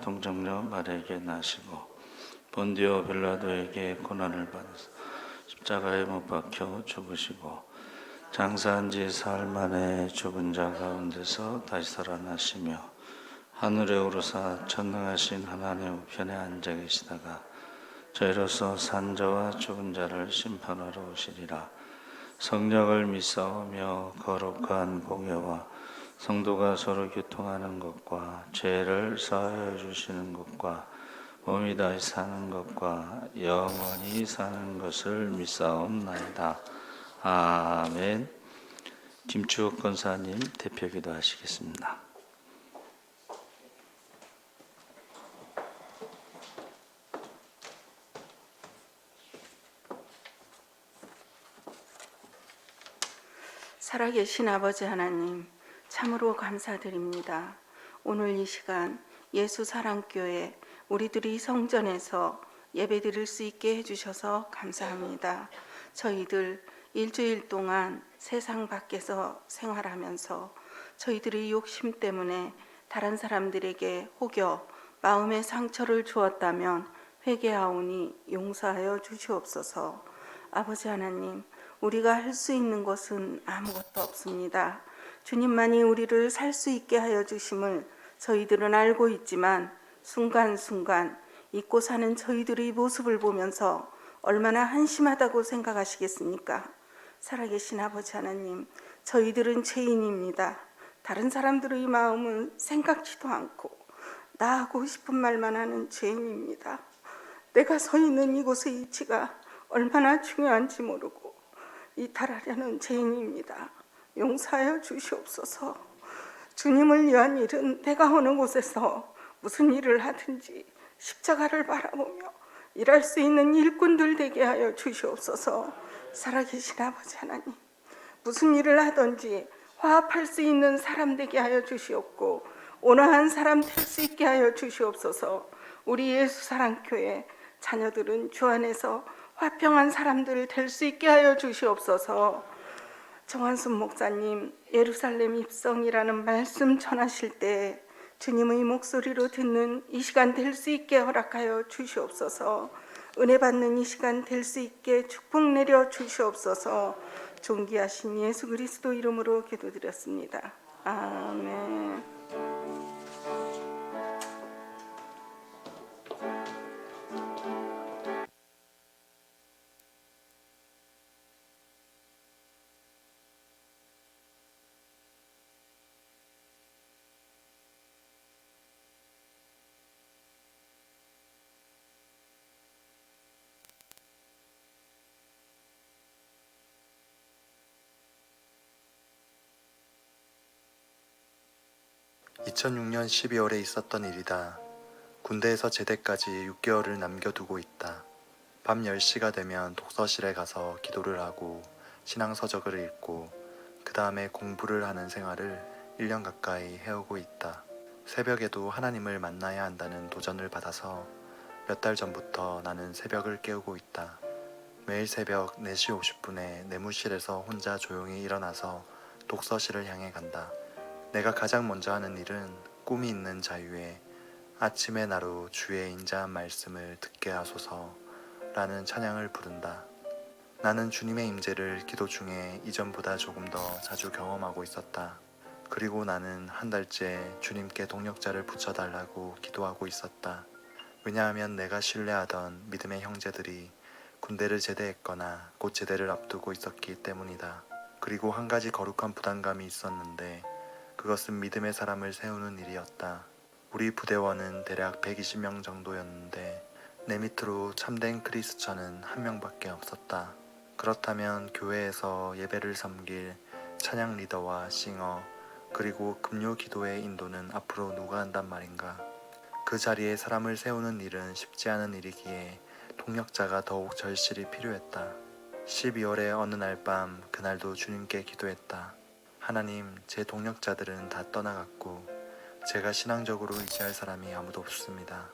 동정녀 마리아에게 나시고 본디오 빌라도에게 고난을 받으사 십자가에 못 박혀 죽으시고 장사한 지 사흘 만에 죽은 자 가운데서 다시 살아나시며 하늘에 오르사 전능하신 하나님 우편에 앉아 계시다가 저희로서 산자와 죽은 자를 심판하러 오시리라. 성령을 믿사오며 거룩한 공예와 성도가 서로 교통하는 것과 죄를 사하여 주시는 것과 몸이 다시 사는 것과 영원히 사는 것을 믿사옵나이다. 아멘. 김추옥 권사님 대표기도 하시겠습니다. 살아계신 아버지 하나님, 참으로 감사드립니다. 오늘 이 시간 예수사랑교회 우리들이 성전에서 예배드릴 수 있게 해주셔서 감사합니다. 저희들 일주일 동안 세상 밖에서 생활하면서 저희들의 욕심 때문에 다른 사람들에게 혹여 마음의 상처를 주었다면 회개하오니 용서하여 주시옵소서. 아버지 하나님, 우리가 할 수 있는 것은 아무것도 없습니다. 주님만이 우리를 살 수 있게 하여 주심을 저희들은 알고 있지만 순간순간 잊고 사는 저희들의 모습을 보면서 얼마나 한심하다고 생각하시겠습니까? 살아계신 아버지 하나님, 저희들은 죄인입니다. 다른 사람들의 마음은 생각지도 않고 나 하고 싶은 말만 하는 죄인입니다. 내가 서 있는 이곳의 위치가 얼마나 중요한지 모르고 이탈하려는 죄인입니다. 용서하여 주시옵소서. 주님을 위한 일은 내가 어느 곳에서 무슨 일을 하든지 십자가를 바라보며 일할 수 있는 일꾼들 되게 하여 주시옵소서. 살아계신 아버지 하나님, 무슨 일을 하든지 화합할 수 있는 사람 되게 하여 주시옵고 온화한 사람 될 수 있게 하여 주시옵소서. 우리 예수사랑교회 자녀들은 주 안에서 화평한 사람들 될 수 있게 하여 주시옵소서. 정한순 목사님, 예루살렘 입성이라는 말씀 전하실 때 주님의 목소리로 듣는 이 시간 될 수 있게 허락하여 주시옵소서. 은혜 받는 이 시간 될 수 있게 축복 내려 주시옵소서. 존귀하신 예수 그리스도 이름으로 기도드렸습니다. 아멘. 2006년 12월에 있었던 일이다. 군대에서 제대까지 6개월을 남겨두고 있다. 밤 10시가 되면 독서실에 가서 기도를 하고 신앙서적을 읽고 그 다음에 공부를 하는 생활을 1년 가까이 해오고 있다. 새벽에도 하나님을 만나야 한다는 도전을 받아서 몇 달 전부터 나는 새벽을 깨우고 있다. 매일 새벽 4시 50분에 내무실에서 혼자 조용히 일어나서 독서실을 향해 간다. 내가 가장 먼저 하는 일은 꿈이 있는 자유에 아침의 나로 주의 인자한 말씀을 듣게 하소서 라는 찬양을 부른다. 나는 주님의 임재를 기도 중에 이전보다 조금 더 자주 경험하고 있었다. 그리고 나는 한 달째 주님께 동력자를 붙여달라고 기도하고 있었다. 왜냐하면 내가 신뢰하던 믿음의 형제들이 군대를 제대했거나 곧 제대를 앞두고 있었기 때문이다. 그리고 한 가지 거룩한 부담감이 있었는데 그것은 믿음의 사람을 세우는 일이었다. 우리 부대원은 대략 120명 정도였는데 내 밑으로 참된 크리스천은 1명밖에 없었다. 그렇다면 교회에서 예배를 섬길 찬양 리더와 싱어 그리고 금요 기도의 인도는 앞으로 누가 한단 말인가? 그 자리에 사람을 세우는 일은 쉽지 않은 일이기에 동력자가 더욱 절실히 필요했다. 12월의 어느 날 밤, 그날도 주님께 기도했다. 하나님, 제 동력자들은 다 떠나갔고 제가 신앙적으로 의지할 사람이 아무도 없습니다.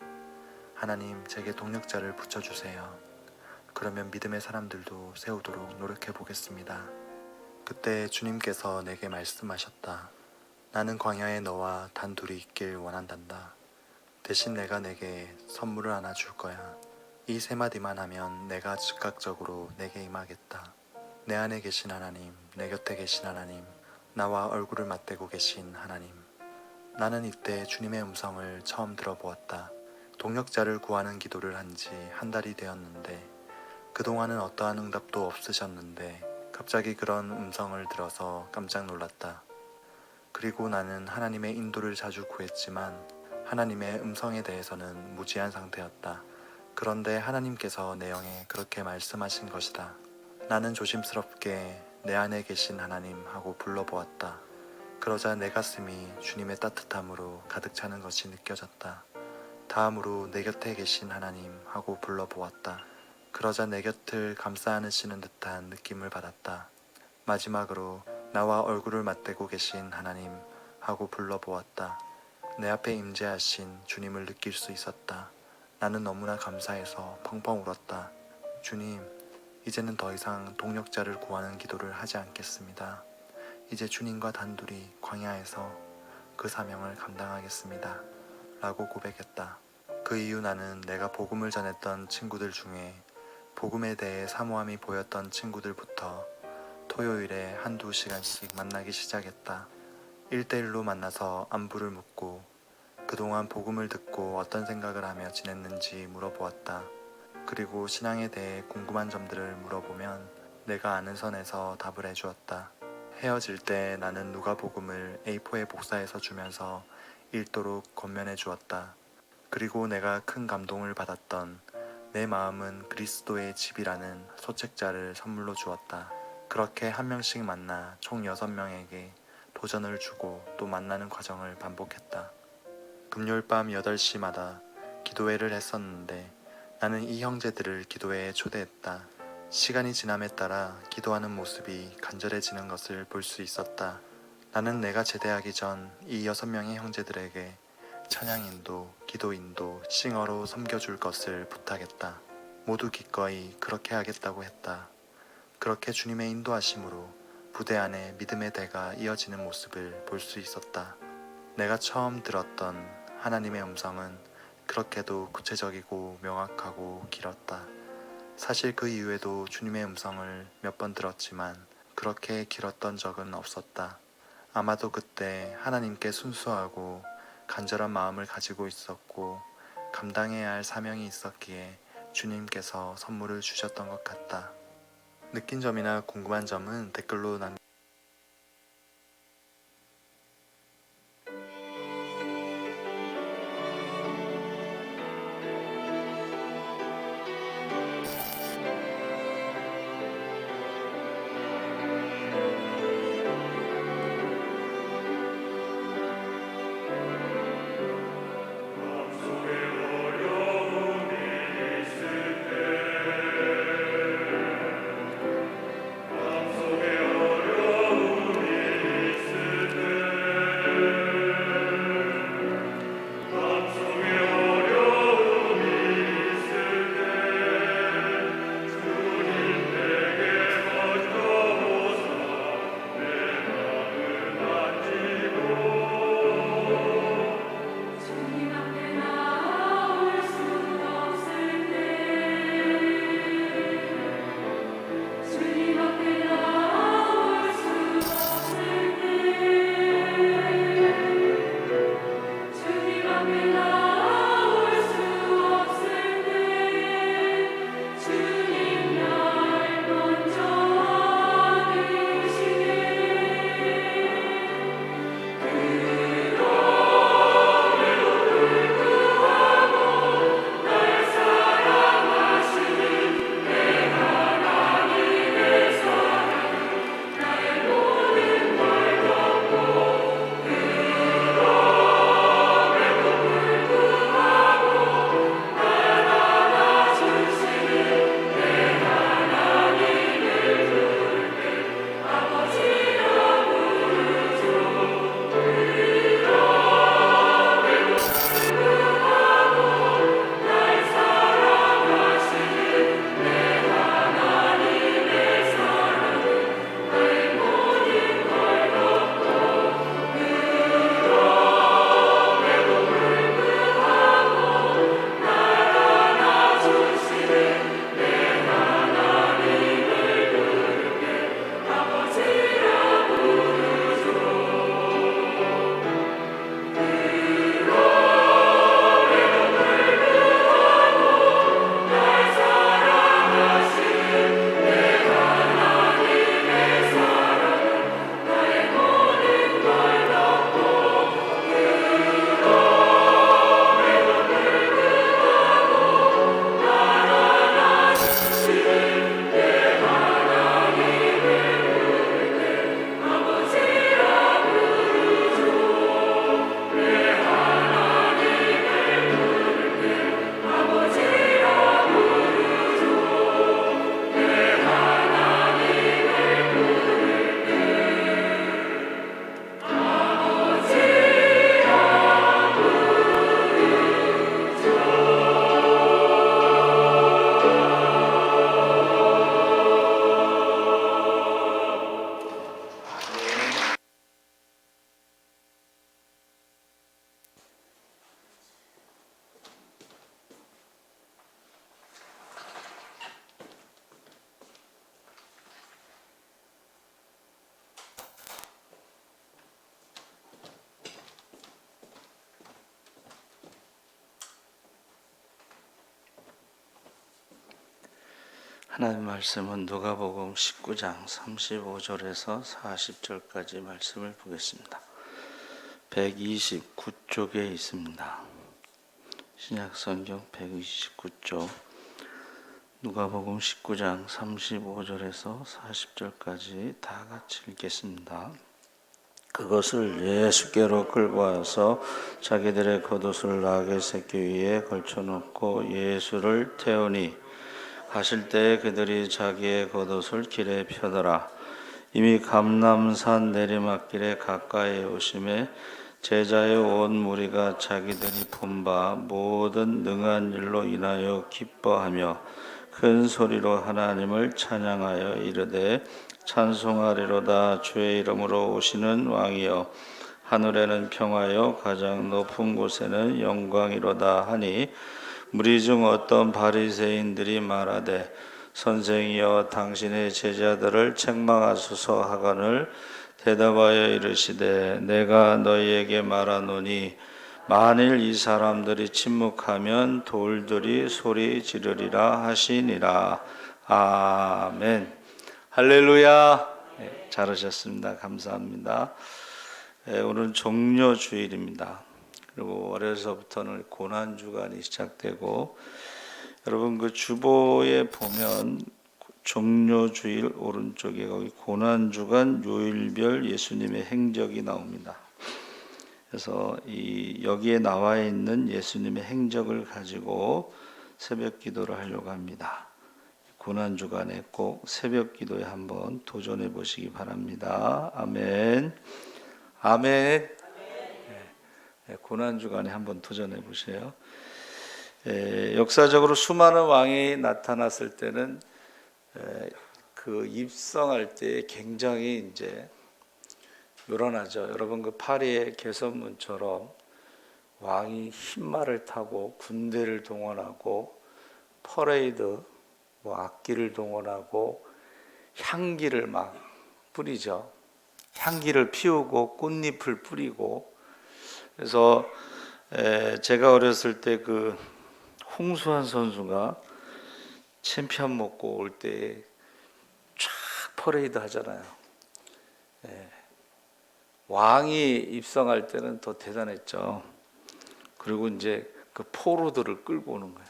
하나님, 제게 동력자를 붙여주세요. 그러면 믿음의 사람들도 세우도록 노력해 보겠습니다. 그때 주님께서 내게 말씀하셨다. 나는 광야에 너와 단둘이 있길 원한단다. 대신 내가 내게 선물을 하나 줄 거야. 이 세 마디만 하면 내가 즉각적으로 내게 임하겠다. 내 안에 계신 하나님, 내 곁에 계신 하나님, 나와 얼굴을 맞대고 계신 하나님. 나는 이때 주님의 음성을 처음 들어보았다. 동역자를 구하는 기도를 한 지 한 달이 되었는데 그동안은 어떠한 응답도 없으셨는데 갑자기 그런 음성을 들어서 깜짝 놀랐다. 그리고 나는 하나님의 인도를 자주 구했지만 하나님의 음성에 대해서는 무지한 상태였다. 그런데 하나님께서 내 영에 그렇게 말씀하신 것이다. 나는 조심스럽게 내 안에 계신 하나님 하고 불러보았다. 그러자 내 가슴이 주님의 따뜻함으로 가득 차는 것이 느껴졌다. 다음으로 내 곁에 계신 하나님 하고 불러보았다. 그러자 내 곁을 감싸 안으시는 듯한 느낌을 받았다. 마지막으로 나와 얼굴을 맞대고 계신 하나님 하고 불러보았다. 내 앞에 임재하신 주님을 느낄 수 있었다. 나는 너무나 감사해서 펑펑 울었다. 주님, 이제는 더 이상 동역자를 구하는 기도를 하지 않겠습니다. 이제 주님과 단둘이 광야에서 그 사명을 감당하겠습니다. 라고 고백했다. 그 이후 나는 내가 복음을 전했던 친구들 중에 복음에 대해 사모함이 보였던 친구들부터 토요일에 한두 시간씩 만나기 시작했다. 1대1로 만나서 안부를 묻고 그동안 복음을 듣고 어떤 생각을 하며 지냈는지 물어보았다. 그리고 신앙에 대해 궁금한 점들을 물어보면 내가 아는 선에서 답을 해주었다. 헤어질 때 나는 누가복음을 A4에 복사해서 주면서 읽도록 권면해 주었다. 그리고 내가 큰 감동을 받았던 내 마음은 그리스도의 집이라는 소책자를 선물로 주었다. 그렇게 한 명씩 만나 총 6명에게 도전을 주고 또 만나는 과정을 반복했다. 금요일 밤 8시마다 기도회를 했었는데 나는 이 형제들을 기도회에 초대했다. 시간이 지남에 따라 기도하는 모습이 간절해지는 것을 볼 수 있었다. 나는 내가 제대하기 전 이 6명의 형제들에게 찬양인도, 기도인도, 싱어로 섬겨줄 것을 부탁했다. 모두 기꺼이 그렇게 하겠다고 했다. 그렇게 주님의 인도하심으로 부대 안에 믿음의 대가 이어지는 모습을 볼 수 있었다. 내가 처음 들었던 하나님의 음성은 그렇게도 구체적이고 명확하고 길었다. 사실 그 이후에도 주님의 음성을 몇 번 들었지만 그렇게 길었던 적은 없었다. 아마도 그때 하나님께 순수하고 간절한 마음을 가지고 있었고 감당해야 할 사명이 있었기에 주님께서 선물을 주셨던 것 같다. 느낀 점이나 궁금한 점은 댓글로 하나님 말씀은 누가복음 19장 35절에서 40절까지 말씀을 보겠습니다. 129쪽에 있습니다. 신약성경 129쪽 누가복음 19장 35절에서 40절까지 다 같이 읽겠습니다. 그것을 예수께로 끌고 와서 자기들의 겉옷을 나귀 새끼 위에 걸쳐놓고 예수를 태우니 가실 때에 그들이 자기의 겉옷을 길에 펴더라. 이미 감람산 내리막길에 가까이 오심에 제자의 온 무리가 자기들이 본 바 모든 능한 일로 인하여 기뻐하며 큰 소리로 하나님을 찬양하여 이르되 찬송하리로다. 주의 이름으로 오시는 왕이여 하늘에는 평화여 가장 높은 곳에는 영광이로다 하니 무리 중 어떤 바리새인들이 말하되 선생이여 당신의 제자들을 책망하소서 하거늘 대답하여 이르시되 내가 너희에게 말하노니 만일 이 사람들이 침묵하면 돌들이 소리 지르리라 하시니라. 아멘. 할렐루야. 네, 잘하셨습니다. 감사합니다. 오늘은 종료주일입니다. 그리고 월요일서부터는 고난주간이 시작되고, 여러분 그 주보에 보면 종료주일 오른쪽에 거기 고난주간 요일별 예수님의 행적이 나옵니다. 그래서 여기에 나와 있는 예수님의 행적을 가지고 새벽 기도를 하려고 합니다. 고난주간에 꼭 새벽 기도에 한번 도전해 보시기 바랍니다. 아멘. 아멘. 고난주간에 한번 도전해 보세요. 역사적으로 수많은 왕이 나타났을 때는 그 입성할 때 굉장히 이제 요란하죠. 여러분 그 파리의 개선문처럼 왕이 흰말을 타고 군대를 동원하고 퍼레이드, 악기를 동원하고 향기를 막 뿌리죠. 향기를 피우고 꽃잎을 뿌리고. 그래서 제가 어렸을 때 그 홍수환 선수가 챔피언 먹고 올 때 쫙 퍼레이드 하잖아요. 왕이 입성할 때는 더 대단했죠. 그리고 이제 그 포로들을 끌고 오는 거예요.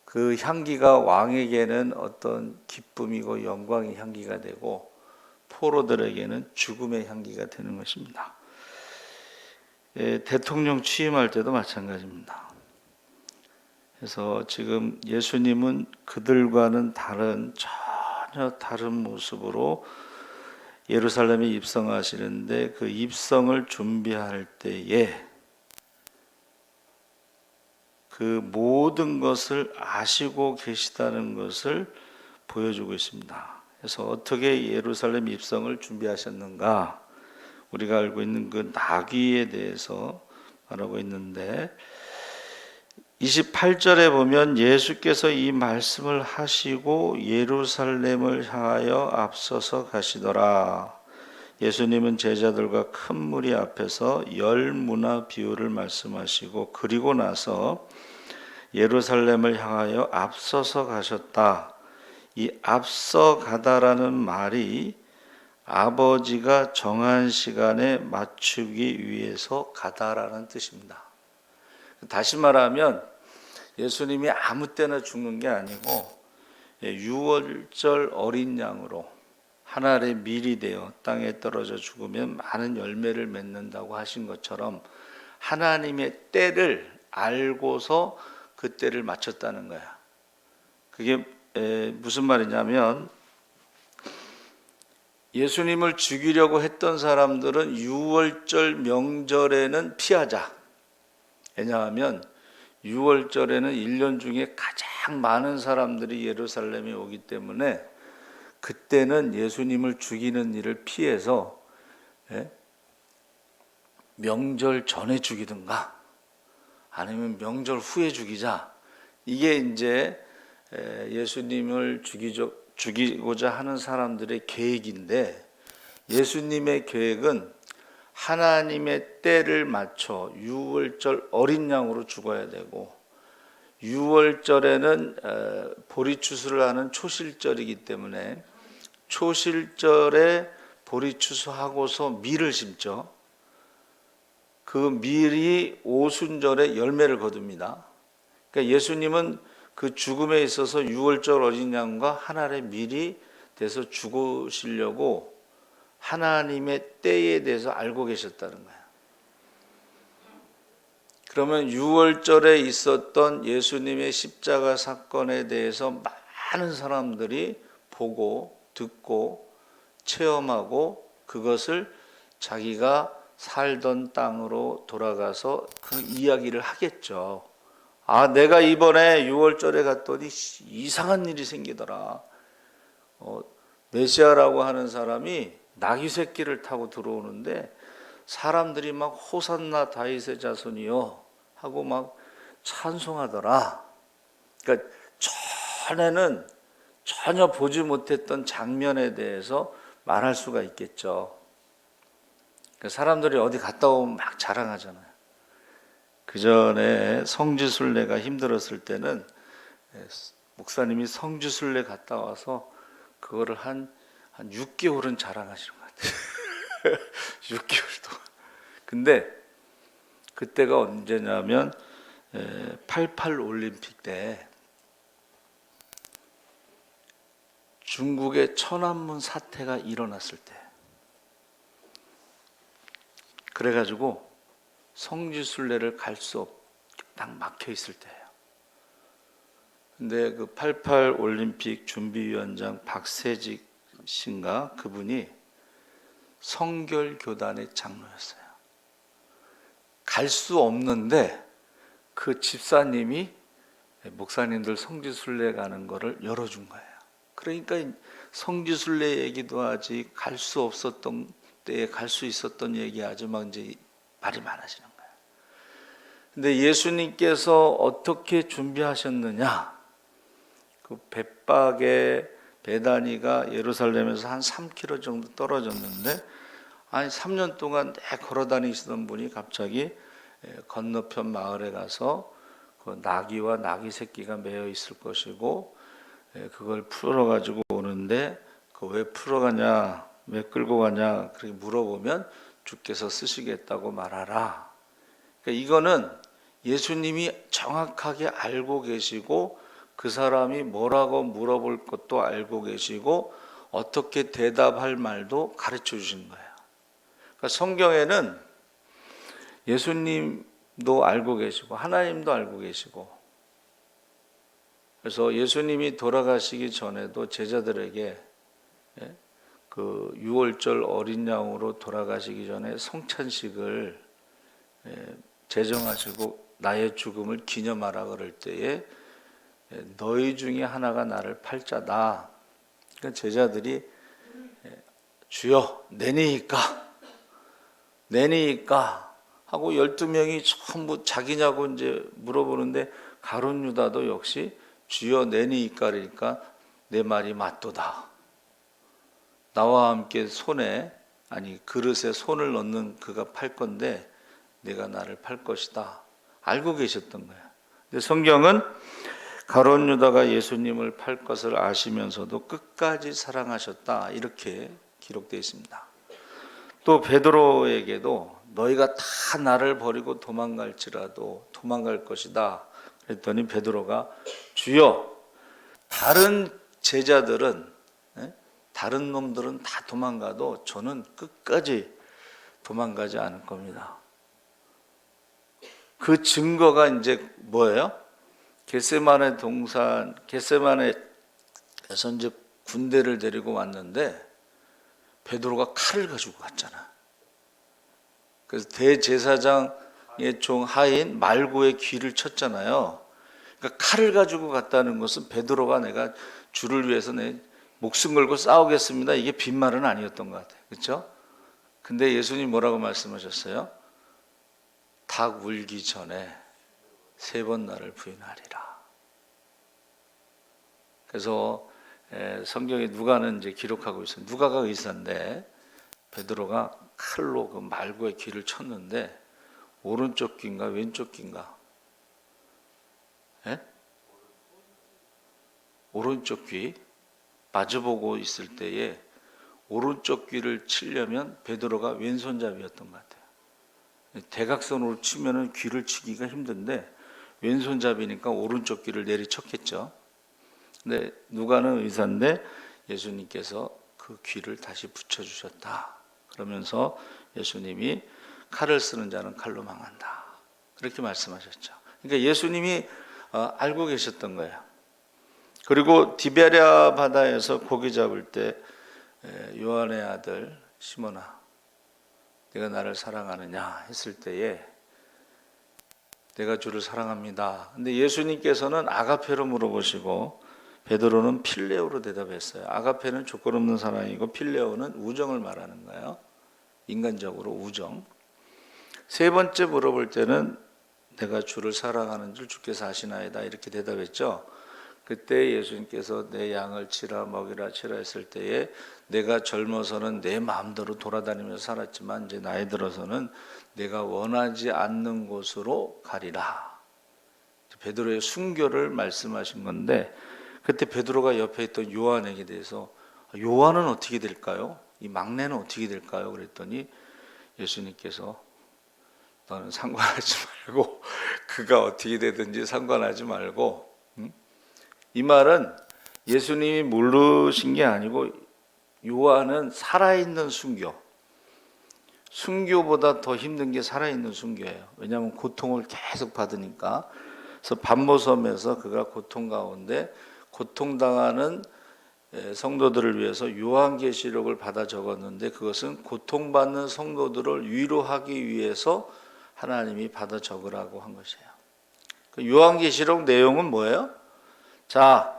그 향기가 왕에게는 어떤 기쁨이고 영광의 향기가 되고 포로들에게는 죽음의 향기가 되는 것입니다. 대통령 취임할 때도 마찬가지입니다. 그래서 지금 예수님은 그들과는 전혀 다른 모습으로 예루살렘에 입성하시는데 그 입성을 준비할 때에 그 모든 것을 아시고 계시다는 것을 보여주고 있습니다. 그래서 어떻게 예루살렘 입성을 준비하셨는가? 우리가 알고 있는 그 나귀에 대해서 말하고 있는데 28절에 보면 예수께서 이 말씀을 하시고 예루살렘을 향하여 앞서서 가시더라. 예수님은 제자들과 큰 무리 앞에서 열 문화 비유를 말씀하시고 그리고 나서 예루살렘을 향하여 앞서서 가셨다. 이 앞서 가다라는 말이 아버지가 정한 시간에 맞추기 위해서 가다라는 뜻입니다. 다시 말하면 예수님이 아무 때나 죽는 게 아니고 유월절 어린 양으로 한 알의 밀이 되어 땅에 떨어져 죽으면 많은 열매를 맺는다고 하신 것처럼 하나님의 때를 알고서 그 때를 맞췄다는 거야. 그게 무슨 말이냐면 예수님을 죽이려고 했던 사람들은 유월절 명절에는 피하자. 왜냐하면 6월절에는 1년 중에 가장 많은 사람들이 예루살렘에 오기 때문에 그때는 예수님을 죽이는 일을 피해서 명절 전에 죽이든가 아니면 명절 후에 죽이자. 이게 이제 예수님을 죽이고자 하는 사람들의 계획인데 예수님의 계획은 하나님의 때를 맞춰 유월절 어린 양으로 죽어야 되고 유월절에는 보리추수를 하는 초실절이기 때문에 초실절에 보리추수하고서 밀을 심죠. 그 밀이 오순절에 열매를 거둡니다. 그러니까 예수님은 그 죽음에 있어서 유월절 어린 양과 한 알의 밀이 돼서 죽으시려고 하나님의 때에 대해서 알고 계셨다는 거예요. 그러면 유월절에 있었던 예수님의 십자가 사건에 대해서 많은 사람들이 보고 듣고 체험하고 그것을 자기가 살던 땅으로 돌아가서 그 이야기를 하겠죠. 아, 내가 이번에 유월절에 갔더니 이상한 일이 생기더라. 메시아라고 하는 사람이 나귀 새끼를 타고 들어오는데 사람들이 막 호산나 다윗의 자손이요 하고 막 찬송하더라. 그러니까 전에는 전혀 보지 못했던 장면에 대해서 말할 수가 있겠죠. 그러니까 사람들이 어디 갔다 오면 막 자랑하잖아요. 그 전에 성지순례가 힘들었을 때는 목사님이 성지순례 갔다 와서 그거를 한 6개월은 자랑하시는 것 같아요. 6개월 동안. 근데 그때가 언제냐면 88 올림픽 때 중국의 천안문 사태가 일어났을 때 그래가지고 성지순례를 갈 수 없게 딱 막혀 있을 때예요. 근데 그 88 올림픽 준비위원장 박세직 씨인가 그분이 성결교단의 장로였어요. 갈 수 없는데 그 집사님이 목사님들 성지순례 가는 거를 열어준 거예요. 그러니까 성지순례 얘기도 하지 갈 수 없었던 때에 갈 수 있었던 얘기하지 막 이제 말이 많아지는 거예요. 근데 예수님께서 어떻게 준비하셨느냐? 그 bet박의 베다니가 예루살렘에서 한 3km 정도 떨어졌는데 아니 3년 동안 걸어 다니시던 분이 갑자기 건너편 마을에 가서 그 나귀와 나귀 새끼가 매여 있을 것이고 그걸 풀어 가지고 오는데 그 왜 풀어가냐, 왜 끌고 가냐 그렇게 물어보면 주께서 쓰시겠다고 말하라. 그러니까 이거는 예수님이 정확하게 알고 계시고 그 사람이 뭐라고 물어볼 것도 알고 계시고 어떻게 대답할 말도 가르쳐 주신 거예요. 그러니까 성경에는 예수님도 알고 계시고 하나님도 알고 계시고 그래서 예수님이 돌아가시기 전에도 제자들에게 그 유월절 어린 양으로 돌아가시기 전에 성찬식을 제정하시고 나의 죽음을 기념하라 그럴 때에 너희 중에 하나가 나를 팔 자다. 그러니까 제자들이 주여 내니까 하고 12명이 전부 자기냐고 이제 물어보는데 가룟 유다도 역시 주여 내니까 그러니까 내 말이 맞도다. 나와 함께 그릇에 손을 넣는 그가 팔 건데 내가 나를 팔 것이다. 알고 계셨던 거야. 근데 성경은 가룟 유다가 예수님을 팔 것을 아시면서도 끝까지 사랑하셨다. 이렇게 기록되어 있습니다. 또 베드로에게도 너희가 다 나를 버리고 도망갈지라도 도망갈 것이다. 그랬더니 베드로가 주여 다른 제자들은 다른 놈들은 다 도망가도 저는 끝까지 도망가지 않을 겁니다. 그 증거가 이제 뭐예요? 겟세마네에서 이제 군대를 데리고 왔는데 베드로가 칼을 가지고 갔잖아. 그래서 대제사장의 종 하인 말고의 귀를 쳤잖아요. 그러니까 칼을 가지고 갔다는 것은 베드로가 내가 주를 위해서 내 목숨 걸고 싸우겠습니다. 이게 빈말은 아니었던 것 같아요. 그렇죠? 근데 예수님 뭐라고 말씀하셨어요? 닭 울기 전에 3번 나를 부인하리라. 그래서 성경에 누가는 이제 기록하고 있어요. 누가가 의사인데 베드로가 칼로 그 말고의 귀를 쳤는데 오른쪽 귀인가 왼쪽 귀인가? 오른쪽 귀 마주보고 있을 때에 오른쪽 귀를 치려면 베드로가 왼손잡이였던 것 같아요. 대각선으로 치면은 귀를 치기가 힘든데 왼손잡이니까 오른쪽 귀를 내리쳤겠죠. 근데 누가는 의사인데 예수님께서 그 귀를 다시 붙여주셨다. 그러면서 예수님이 칼을 쓰는 자는 칼로 망한다. 그렇게 말씀하셨죠. 그러니까 예수님이 알고 계셨던 거예요. 그리고 디베랴 바다에서 고기 잡을 때 요한의 아들 시몬아, 내가 나를 사랑하느냐 했을 때에 내가 주를 사랑합니다. 근데 예수님께서는 아가페로 물어보시고 베드로는 필레오로 대답했어요. 아가페는 조건 없는 사랑이고 필레오는 우정을 말하는 거예요. 인간적으로 우정. 세 번째 물어볼 때는 내가 주를 사랑하는 줄 주께서 아시나이다 이렇게 대답했죠. 그때 예수님께서 내 양을 치라 먹이라 치라 했을 때에 내가 젊어서는 내 마음대로 돌아다니면서 살았지만 이제 나이 들어서는 내가 원하지 않는 곳으로 가리라. 베드로의 순교를 말씀하신 건데 그때 베드로가 옆에 있던 요한에게 대해서 요한은 어떻게 될까요? 이 막내는 어떻게 될까요? 그랬더니 예수님께서 너는 상관하지 말고 그가 어떻게 되든지 상관하지 말고 이 말은 예수님이 모르신 게 아니고 요한은 살아있는 순교, 순교보다 더 힘든 게 살아있는 순교예요. 왜냐하면 고통을 계속 받으니까. 그래서 반모섬에서 그가 고통 가운데 고통당하는 성도들을 위해서 요한계시록을 받아 적었는데 그것은 고통받는 성도들을 위로하기 위해서 하나님이 받아 적으라고 한 것이에요. 그 요한계시록 내용은 뭐예요? 자,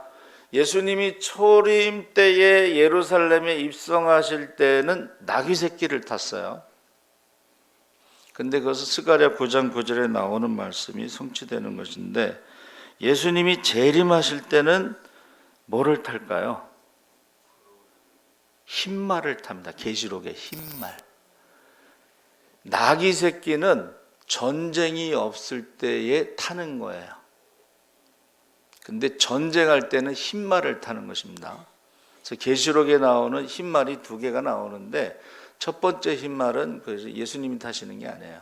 예수님이 초림 때에 예루살렘에 입성하실 때는 나귀 새끼를 탔어요. 근데 그것은 스가랴 9장 9절에 나오는 말씀이 성취되는 것인데 예수님이 재림하실 때는 뭐를 탈까요? 흰말을 탑니다. 계시록의 흰말. 나귀 새끼는 전쟁이 없을 때에 타는 거예요. 근데 전쟁할 때는 흰말을 타는 것입니다. 그래서 계시록에 나오는 흰말이 두 개가 나오는데 첫 번째 흰말은 예수님이 타시는 게 아니에요.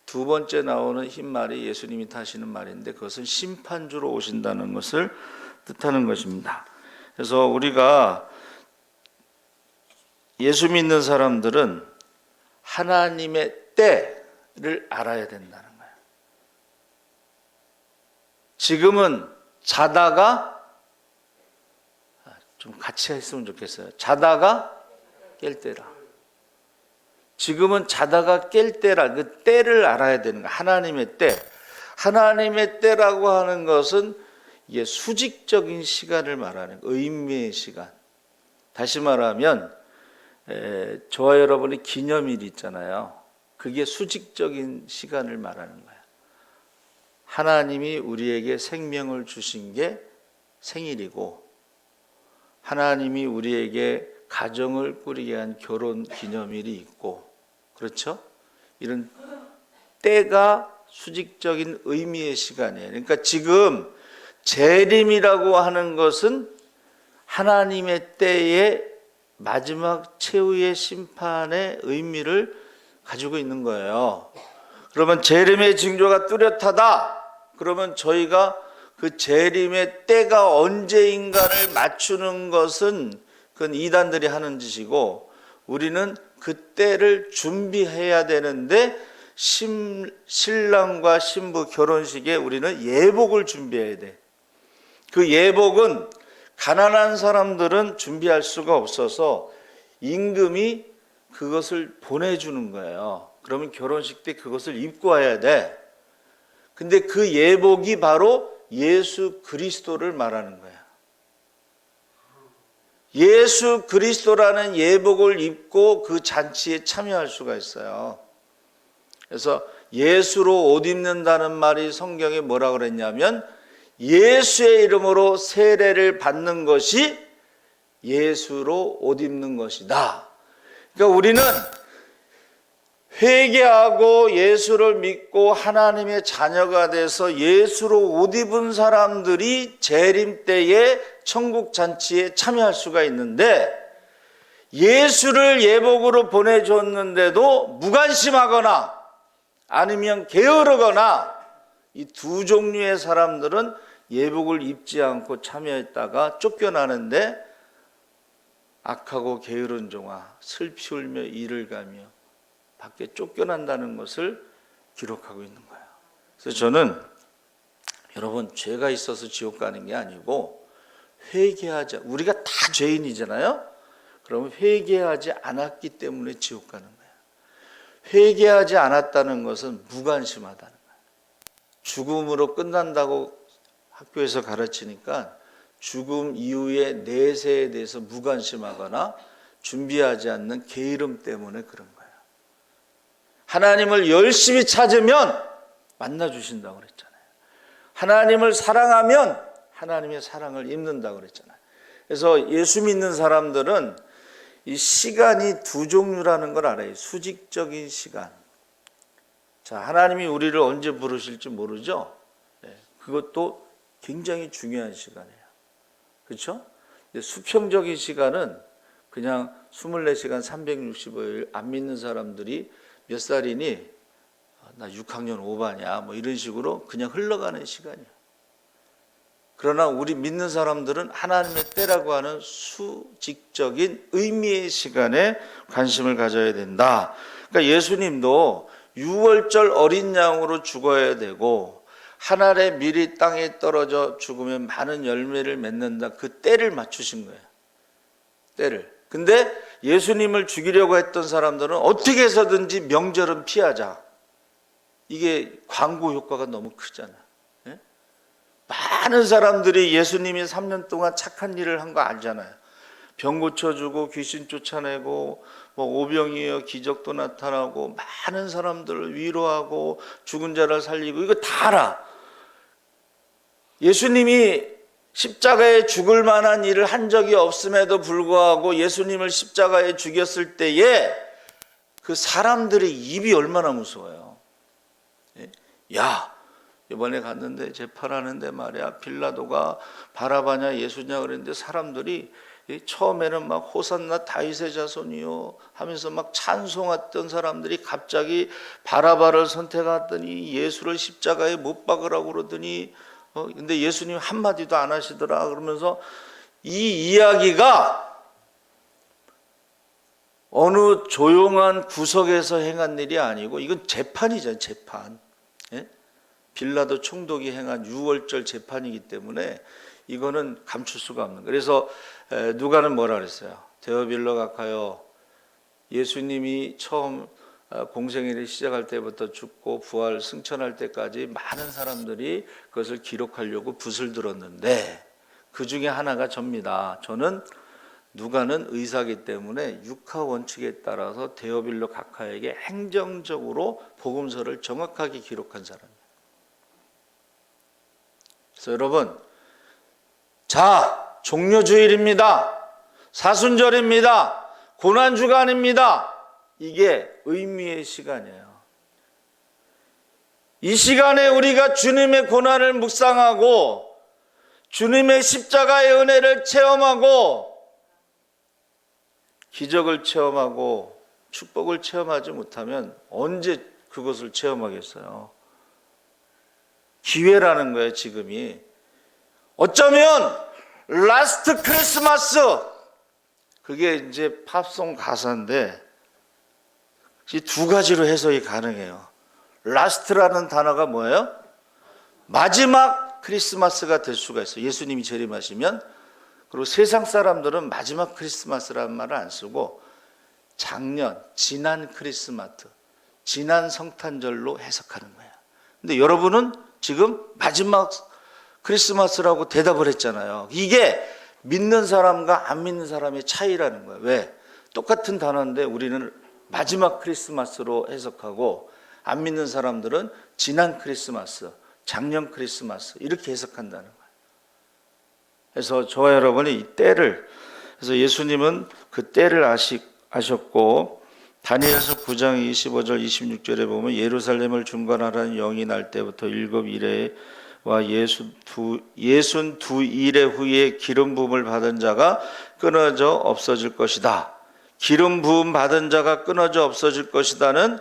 두 번째 나오는 흰말이 예수님이 타시는 말인데 그것은 심판주로 오신다는 것을 뜻하는 것입니다. 그래서 우리가 예수 믿는 사람들은 하나님의 때를 알아야 된다는 거예요. 지금은 자다가 좀 같이 했으면 좋겠어요. 자다가 깰 때라. 지금은 자다가 깰 때라. 그 때를 알아야 되는 거예요. 하나님의 때. 하나님의 때라고 하는 것은 이게 수직적인 시간을 말하는 거예요. 의미의 시간. 다시 말하면 저와 여러분의 기념일이 있잖아요. 그게 수직적인 시간을 말하는 거예요. 하나님이 우리에게 생명을 주신 게 생일이고 하나님이 우리에게 가정을 꾸리게 한 결혼 기념일이 있고 그렇죠? 이런 때가 수직적인 의미의 시간이에요. 그러니까 지금 재림이라고 하는 것은 하나님의 때의 마지막 최후의 심판의 의미를 가지고 있는 거예요. 그러면 재림의 징조가 뚜렷하다. 그러면 저희가 그 재림의 때가 언제인가를 맞추는 것은 그건 이단들이 하는 짓이고 우리는 그 때를 준비해야 되는데 신랑과 신부 결혼식에 우리는 예복을 준비해야 돼. 그 예복은 가난한 사람들은 준비할 수가 없어서 임금이 그것을 보내주는 거예요. 그러면 결혼식 때 그것을 입고 와야 돼. 근데 그 예복이 바로 예수 그리스도를 말하는 거야. 예수 그리스도라는 예복을 입고 그 잔치에 참여할 수가 있어요. 그래서 예수로 옷 입는다는 말이 성경에 뭐라 그랬냐면 예수의 이름으로 세례를 받는 것이 예수로 옷 입는 것이다. 그러니까 우리는 회개하고 예수를 믿고 하나님의 자녀가 돼서 예수로 옷 입은 사람들이 재림 때에 천국 잔치에 참여할 수가 있는데, 예수를 예복으로 보내줬는데도 무관심하거나 아니면 게으르거나, 이 두 종류의 사람들은 예복을 입지 않고 참여했다가 쫓겨나는데, 악하고 게으른 종아 슬피 울며 이를 가며 밖에 쫓겨난다는 것을 기록하고 있는 거예요. 그래서 저는 여러분, 죄가 있어서 지옥 가는 게 아니고 회개하지, 우리가 다 죄인이잖아요. 그러면 회개하지 않았기 때문에 지옥 가는 거예요. 회개하지 않았다는 것은 무관심하다는 거예요. 죽음으로 끝난다고 학교에서 가르치니까 죽음 이후의 내세에 대해서 무관심하거나 준비하지 않는 게으름 때문에 그런 거예요. 하나님을 열심히 찾으면 만나주신다고 그랬잖아요. 하나님을 사랑하면 하나님의 사랑을 입는다고 그랬잖아요. 그래서 예수 믿는 사람들은 이 시간이 두 종류라는 걸 알아요. 수직적인 시간. 자, 하나님이 우리를 언제 부르실지 모르죠. 그것도 굉장히 중요한 시간이에요. 그렇죠? 수평적인 시간은 그냥 24시간 365일 안 믿는 사람들이 몇 살이니? 나 6학년 5반이야. 뭐 이런 식으로 그냥 흘러가는 시간이야. 그러나 우리 믿는 사람들은 하나님의 때라고 하는 수직적인 의미의 시간에 관심을 가져야 된다. 그러니까 예수님도 6월절 어린 양으로 죽어야 되고, 한 알의 밀이 땅에 떨어져 죽으면 많은 열매를 맺는다. 그 때를 맞추신 거예요. 때를. 근데 예수님을 죽이려고 했던 사람들은 어떻게 해서든지 명절은 피하자. 이게 광고 효과가 너무 크잖아. 예? 많은 사람들이 예수님이 3년 동안 착한 일을 한 거 알잖아요. 병 고쳐주고 귀신 쫓아내고 뭐 오병이어 기적도 나타나고 많은 사람들을 위로하고 죽은 자를 살리고, 이거 다 알아. 예수님이 십자가에 죽을 만한 일을 한 적이 없음에도 불구하고 예수님을 십자가에 죽였을 때에 그 사람들의 입이 얼마나 무서워요. 야, 이번에 갔는데 재판하는데 말이야, 빌라도가 바라바냐 예수냐 그랬는데 사람들이 처음에는 막 호산나 다윗의 자손이요 하면서 막 찬송했던 사람들이 갑자기 바라바를 선택하더니 예수를 십자가에 못 박으라고 그러더니 근데 예수님 한마디도 안 하시더라. 그러면서 이 이야기가 어느 조용한 구석에서 행한 일이 아니고 이건 재판이잖아요. 재판. 예? 빌라도 총독이 행한 6월절 재판이기 때문에 이거는 감출 수가 없는 거예요. 그래서 누가는 뭐라 그랬어요? 데오빌로 각하여, 예수님이 처음 공생애를 시작할 때부터 죽고 부활 승천할 때까지 많은 사람들이 그것을 기록하려고 붓을 들었는데 그 중에 하나가 접니다. 저는 누가는 의사이기 때문에 육하 원칙에 따라서 데오빌로 각하에게 행정적으로 복음서를 정확하게 기록한 사람이에요. 그래서 여러분, 자, 종료주일입니다. 사순절입니다. 고난주간입니다. 이게 의미의 시간이에요. 이 시간에 우리가 주님의 고난을 묵상하고 주님의 십자가의 은혜를 체험하고 기적을 체험하고 축복을 체험하지 못하면 언제 그것을 체험하겠어요? 기회라는 거예요, 지금이. 어쩌면 라스트 크리스마스, 그게 이제 팝송 가사인데 이 두 가지로 해석이 가능해요. 라스트라는 단어가 뭐예요? 마지막 크리스마스가 될 수가 있어요. 예수님이 재림하시면. 그리고 세상 사람들은 마지막 크리스마스라는 말을 안 쓰고 작년, 지난 크리스마스, 지난 성탄절로 해석하는 거예요. 근데 여러분은 지금 마지막 크리스마스라고 대답을 했잖아요. 이게 믿는 사람과 안 믿는 사람의 차이라는 거예요. 왜? 똑같은 단어인데 우리는 마지막 크리스마스로 해석하고 안 믿는 사람들은 지난 크리스마스, 작년 크리스마스 이렇게 해석한다는 거예요. 그래서 저와 여러분이 이 때를, 그래서 예수님은 그 때를 아셨고 다니엘서 9장 25절 26절에 보면 예루살렘을 중건하라는 영이 날 때부터 7일에와 62일에 후에 기름 부음을 받은 자가 끊어져 없어질 것이다. 기름 부음 받은 자가 끊어져 없어질 것이다는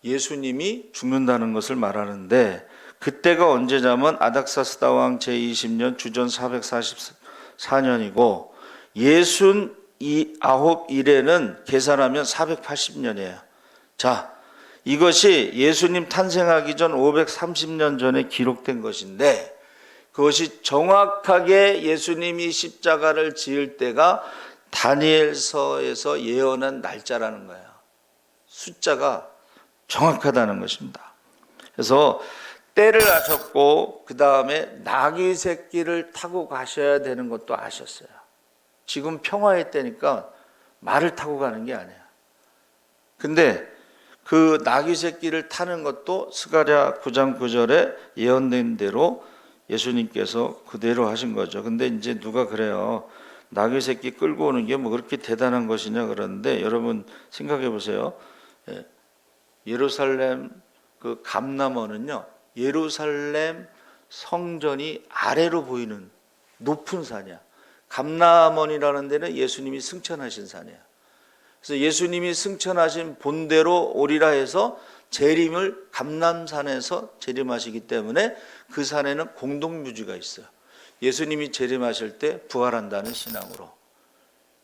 예수님이 죽는다는 것을 말하는데, 그때가 언제냐면 아닥사스다 왕 제20년 주전 444년이고 69일에는 계산하면 480년이에요. 자, 이것이 예수님 탄생하기 전 530년 전에 기록된 것인데, 그것이 정확하게 예수님이 십자가를 지을 때가 다니엘서에서 예언한 날짜라는 거예요. 숫자가 정확하다는 것입니다. 그래서 때를 아셨고 그 다음에 나귀 새끼를 타고 가셔야 되는 것도 아셨어요. 지금 평화의 때니까 말을 타고 가는 게 아니야. 근데 그 나귀 새끼를 타는 것도 스가랴 9장 9절에 예언된 대로 예수님께서 그대로 하신 거죠. 근데 이제 누가 그래요, 나귀 새끼 끌고 오는 게 뭐 그렇게 대단한 것이냐 그러는데, 여러분 생각해 보세요. 예루살렘 그 감람원은요, 예루살렘 성전이 아래로 보이는 높은 산이야. 감람원이라는 데는 예수님이 승천하신 산이야. 그래서 예수님이 승천하신 본대로 오리라 해서 재림을 감람산에서 재림하시기 때문에 그 산에는 공동묘지가 있어요. 예수님이 재림하실 때 부활한다는 신앙으로.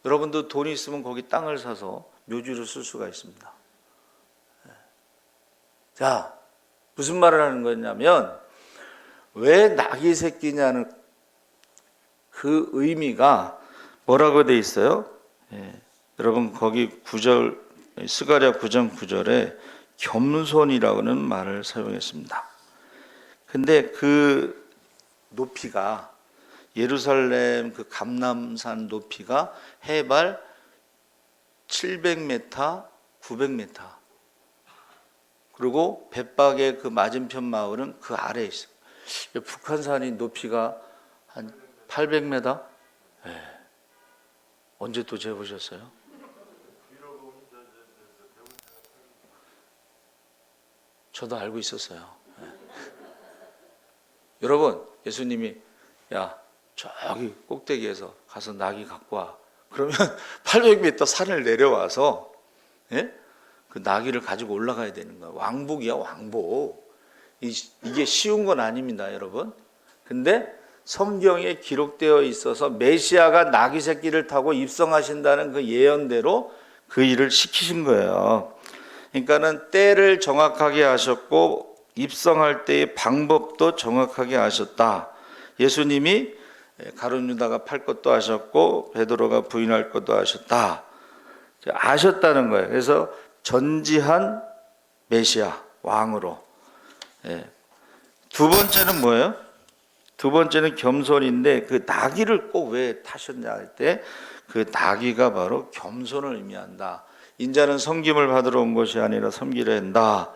여러분도 돈이 있으면 거기 땅을 사서 묘지로 쓸 수가 있습니다. 자, 무슨 말을 하는 거냐면, 왜 나귀 새끼냐는 그 의미가 뭐라고 돼 있어요? 여러분 거기 9절 스가랴 9장 9절에 겸손이라고는 말을 사용했습니다. 근데 그 높이가 예루살렘 그 감람산 높이가 해발 700m, 900m. 그리고 벳박의 그 맞은편 마을은 그 아래에 있어요. 북한산이 높이가 한 800m? 네. 언제 또 재보셨어요? 저도 알고 있었어요. 네. 여러분, 예수님이 야, 저기 꼭대기에서 가서 나귀 갖고 와. 그러면 800m 산을 내려와서, 예? 그 나귀를 가지고 올라가야 되는 거야. 왕복이야, 왕복. 이게 쉬운 건 아닙니다, 여러분. 근데 성경에 기록되어 있어서 메시아가 나귀 새끼를 타고 입성하신다는 그 예언대로 그 일을 시키신 거예요. 그러니까는 때를 정확하게 하셨고 입성할 때의 방법도 정확하게 하셨다. 예수님이 가룟 유다가 팔 것도 아셨고 베드로가 부인할 것도 아셨다. 아셨다는 거예요. 그래서 전지한 메시아 왕으로. 두 번째는 뭐예요? 두 번째는 겸손인데, 그 나귀를 꼭 왜 타셨냐 할 때 그 나귀가 바로 겸손을 의미한다. 인자는 섬김을 받으러 온 것이 아니라 섬기려 한다.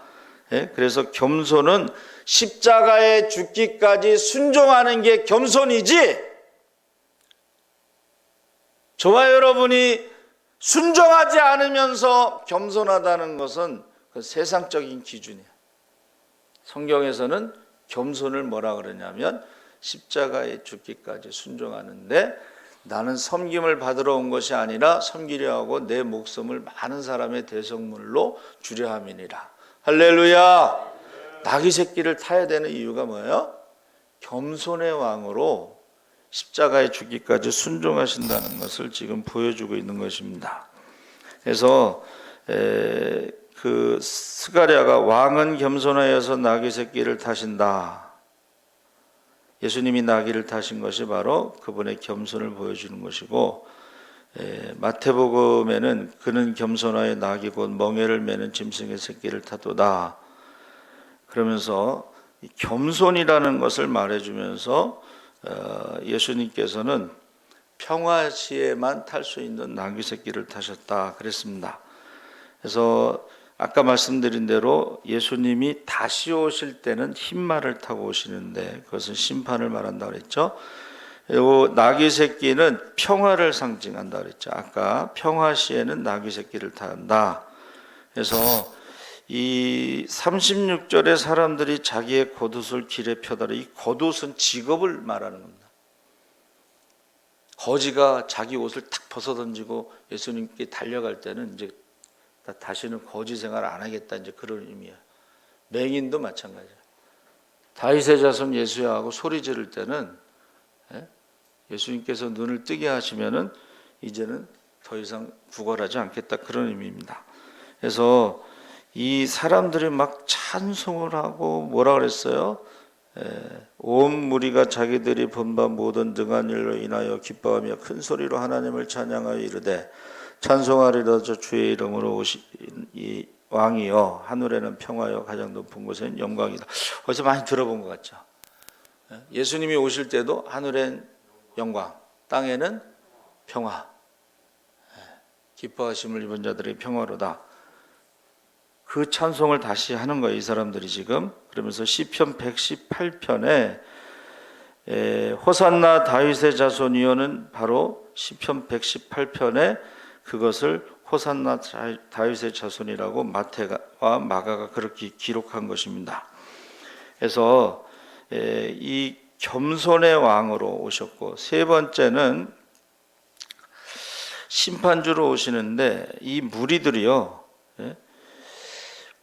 그래서 겸손은 십자가에 죽기까지 순종하는 게 겸손이지, 저와 여러분이 순종하지 않으면서 겸손하다는 것은 그 세상적인 기준이에요. 성경에서는 겸손을 뭐라 그러냐면 십자가에 죽기까지 순종하는데, 나는 섬김을 받으러 온 것이 아니라 섬기려 하고 내 목숨을 많은 사람의 대성물로 주려 함이니라. 할렐루야. 나귀 새끼를 타야 되는 이유가 뭐예요? 겸손의 왕으로 십자가에 죽기까지 순종하신다는 것을 지금 보여주고 있는 것입니다. 그래서 그 스가랴가 왕은 겸손하여서 나귀 새끼를 타신다. 예수님이 나귀를 타신 것이 바로 그분의 겸손을 보여주는 것이고, 마태복음에는 그는 겸손하여 나귀 곧 멍에를 매는 짐승의 새끼를 타도다. 그러면서 겸손이라는 것을 말해주면서 예수님께서는 평화시에만 탈 수 있는 나귀 새끼를 타셨다 그랬습니다. 그래서 아까 말씀드린 대로 예수님이 다시 오실 때는 흰 말을 타고 오시는데 그것은 심판을 말한다 그랬죠. 그리고 나귀 새끼는 평화를 상징한다 그랬죠. 아까 평화 시에는 나귀 새끼를 탄다. 그래서 이 36절에 사람들이 자기의 겉옷을 길에 펴다라. 이 겉옷은 직업을 말하는 겁니다. 거지가 자기 옷을 탁 벗어던지고 예수님께 달려갈 때는 이제 다시는 거지 생활 안 하겠다, 이제 그런 의미야. 맹인도 마찬가지야. 다윗의 자손 예수야하고 소리 지를 때는 예수님께서 눈을 뜨게 하시면은 이제는 더 이상 구걸하지 않겠다, 그런 의미입니다. 그래서 이 사람들이 막 찬송을 하고 뭐라 그랬어요? 온 무리가 자기들이 본바 모든 등한 일로 인하여 기뻐하며 큰 소리로 하나님을 찬양하여 이르되 찬송하리라 저 주의 이름으로 오신 이 왕이여 하늘에는 평화여 가장 높은 곳에는 영광이다. 어디서 많이 들어본 것 같죠? 예수님이 오실 때도 하늘엔 영광, 땅에는 평화, 기뻐하심을 입은 자들의 평화로다. 그 찬송을 다시 하는 거예요, 이 사람들이 지금. 그러면서 시편 118편에 호산나 다윗의 자손이여는 바로 시편 118편에 그것을 호산나 다윗의 자손이라고 마태와 마가가 그렇게 기록한 것입니다. 그래서 이 겸손의 왕으로 오셨고, 세 번째는 심판주로 오시는데, 이 무리들이요,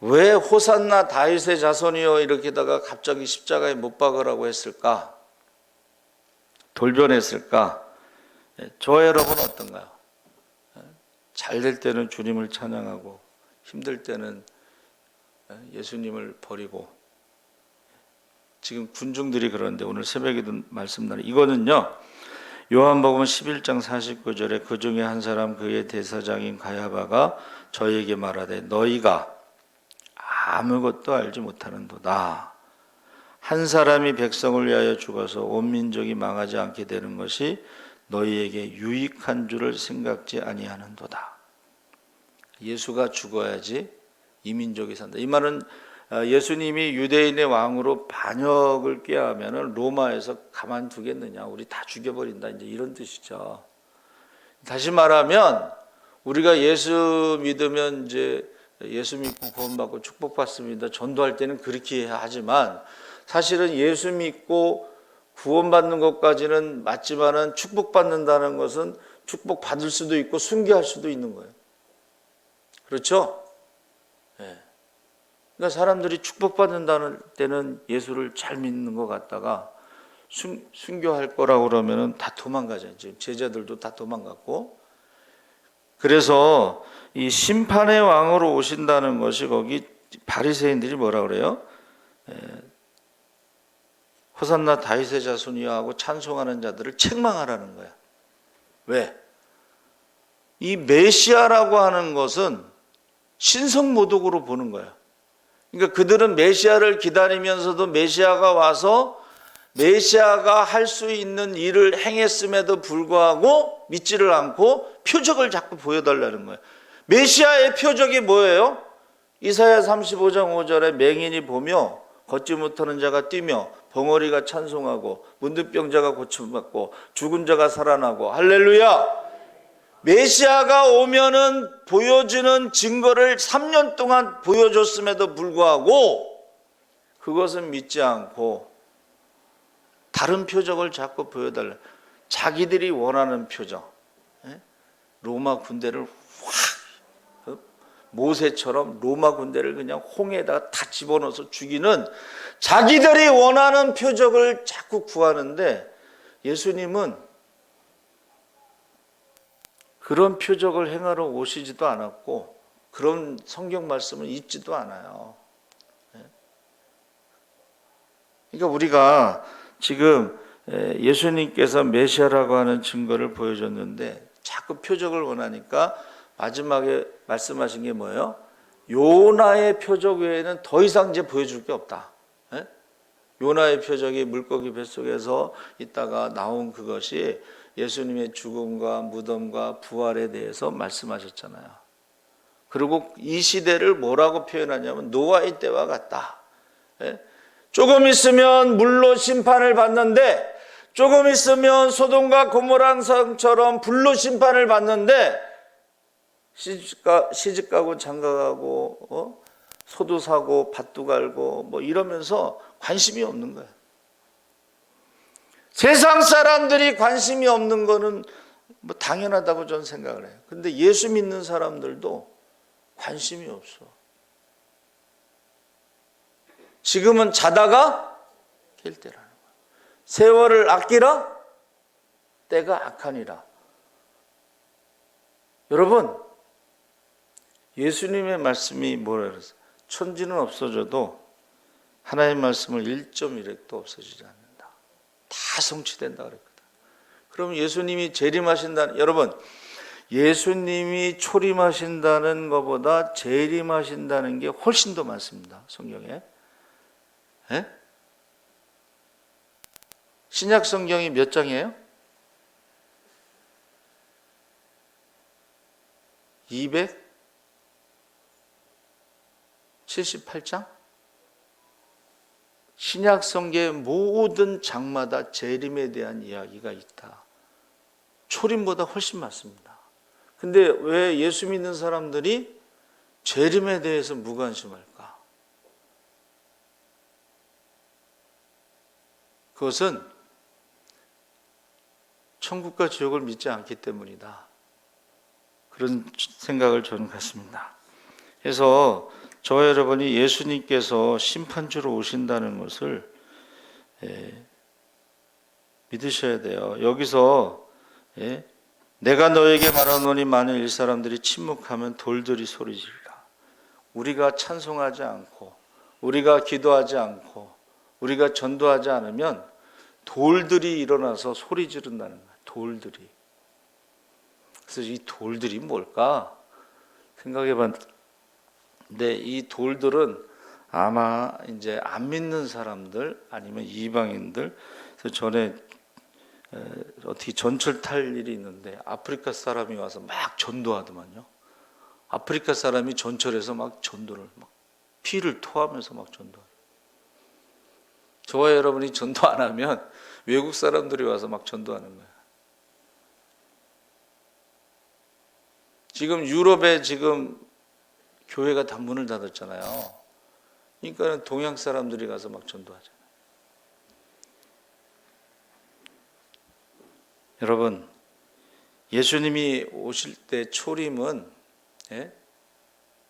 왜 호산나 다윗의 자손이요 이렇게다가 갑자기 십자가에 못 박으라고 했을까? 돌변했을까? 저 여러분 어떤가요? 잘 될 때는 주님을 찬양하고 힘들 때는 예수님을 버리고, 지금 군중들이 그러는데 오늘 새벽에도 말씀나는 이거는요, 요한복음 11장 49절에 그 중에 한 사람 그의 대사장인 가야바가 저에게 말하되 너희가 아무것도 알지 못하는도다. 한 사람이 백성을 위하여 죽어서 온 민족이 망하지 않게 되는 것이 너희에게 유익한 줄을 생각지 아니하는도다. 예수가 죽어야지 이 민족이 산다. 이 말은 예수님이 유대인의 왕으로 반역을 꾀하면 로마에서 가만두겠느냐, 우리 다 죽여버린다, 이제 이런 뜻이죠. 다시 말하면 우리가 예수 믿으면 이제 예수 믿고 구원받고 축복받습니다, 전도할 때는 그렇게 하지만, 사실은 예수 믿고 구원받는 것까지는 맞지만은 축복받는다는 것은 축복받을 수도 있고 순교할 수도 있는 거예요. 그렇죠? 그러니까 사람들이 축복받는다는 때는 예수를 잘 믿는 것 같다가 순교할 거라고 그러면은 다 도망가죠. 지금 제자들도 다 도망갔고. 그래서 이 심판의 왕으로 오신다는 것이, 거기 바리새인들이 뭐라 그래요? 호산나 다윗의 자손이여 하고 찬송하는 자들을 책망하라는 거야. 왜? 이 메시아라고 하는 것은 신성모독으로 보는 거야. 그러니까 그들은 메시아를 기다리면서도 메시아가 와서 메시아가 할 수 있는 일을 행했음에도 불구하고 믿지를 않고 표적을 자꾸 보여달라는 거예요. 메시아의 표적이 뭐예요? 이사야 35장 5절에 맹인이 보며 걷지 못하는 자가 뛰며 벙어리가 찬송하고 문둥병자가 고침받고 죽은 자가 살아나고, 할렐루야! 메시아가 오면은 보여주는 증거를 3년 동안 보여줬음에도 불구하고 그것은 믿지 않고 다른 표적을 자꾸 보여달라. 자기들이 원하는 표적. 로마 군대를 확, 모세처럼 로마 군대를 그냥 홍해에다가 다 집어넣어서 죽이는 자기들이 원하는 표적을 자꾸 구하는데, 예수님은 그런 표적을 행하러 오시지도 않았고 그런 성경 말씀을 읽지도 않아요. 그러니까 우리가 지금 예수님께서 메시아라고 하는 증거를 보여줬는데 자꾸 표적을 원하니까 마지막에 말씀하신 게 뭐예요? 요나의 표적 외에는 더 이상 이제 보여줄 게 없다. 요나의 표적이 물고기 뱃속에서 있다가 나온 그것이 예수님의 죽음과 무덤과 부활에 대해서 말씀하셨잖아요. 그리고 이 시대를 뭐라고 표현하냐면 노아의 때와 같다. 조금 있으면 물로 심판을 받는데, 조금 있으면 소돔과 고모라 성처럼 불로 심판을 받는데, 시집가고 장가가고 소도 사고 밭도 갈고 뭐 이러면서 관심이 없는 거예요. 세상 사람들이 관심이 없는 거는 뭐 당연하다고 저는 생각을 해요. 근데 예수 믿는 사람들도 관심이 없어. 지금은 자다가 깰 때라는 거야. 세월을 아끼라 때가 악하니라. 여러분, 예수님의 말씀이 뭐라 그랬어요? 천지는 없어져도 하나님의 말씀을 1.1획도 없어지지 않는다. 다 성취된다 그랬거든. 그럼 예수님이 재림하신다는, 여러분, 예수님이 초림하신다는 것보다 재림하신다는 게 훨씬 더 많습니다. 성경에. 예? 신약 성경이 몇 장이에요? 278장? 신약 성경의 모든 장마다 재림에 대한 이야기가 있다. 초림보다 훨씬 많습니다. 근데 왜 예수 믿는 사람들이 재림에 대해서 무관심할까? 그것은 천국과 지옥을 믿지 않기 때문이다. 그런 생각을 저는 갖습니다. 그래서 저와 여러분이 예수님께서 심판주로 오신다는 것을 믿으셔야 돼요. 여기서 내가 너에게 말하노니 만일 이 사람들이 침묵하면 돌들이 소리지르라. 우리가 찬송하지 않고 우리가 기도하지 않고 우리가 전도하지 않으면 돌들이 일어나서 소리 지른다는 거예요. 돌들이. 그래서 이 돌들이 뭘까 생각해 봤는데 이 돌들은 아마 이제 안 믿는 사람들 아니면 이방인들. 그래서 전에 어떻게 전철 탈 일이 있는데 아프리카 사람이 와서 막 전도하더만요. 아프리카 사람이 전철에서 막 전도를 막 피를 토하면서 막 전도해요. 저와 여러분이 전도 안 하면 외국 사람들이 와서 막 전도하는 거예요. 지금 유럽에 지금 교회가 다 문을 닫았잖아요. 그러니까 동양 사람들이 가서 막 전도하잖아요. 여러분, 예수님이 오실 때 초림은